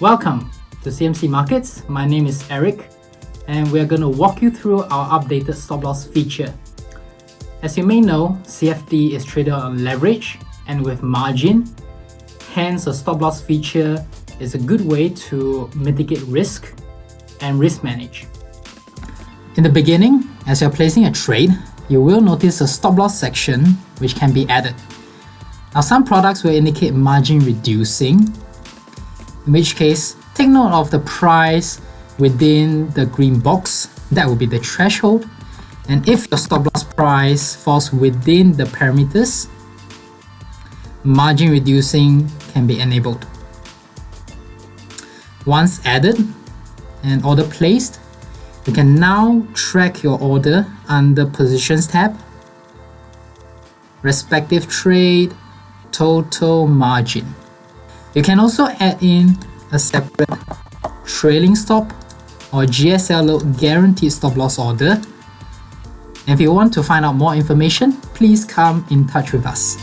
Welcome to CMC Markets. My name is Eric, and we are going to walk you through our updated stop loss feature. As you may know, CFD is traded on leverage and with margin. Hence, a stop loss feature is a good way to mitigate risk and risk manage. In the beginning, as you're placing a trade, you will notice a stop loss section which can be added. Now, some products will indicate margin reducing, in which case, take note of the price within the green box. That will be the threshold. And if your stop loss price falls within the parameters, margin reducing can be enabled. Once added and order placed, you can now track your order under Positions tab, respective trade, total margin. You can also add in a separate trailing stop or GSL load guaranteed stop loss order. And if you want to find out more information, please come in touch with us.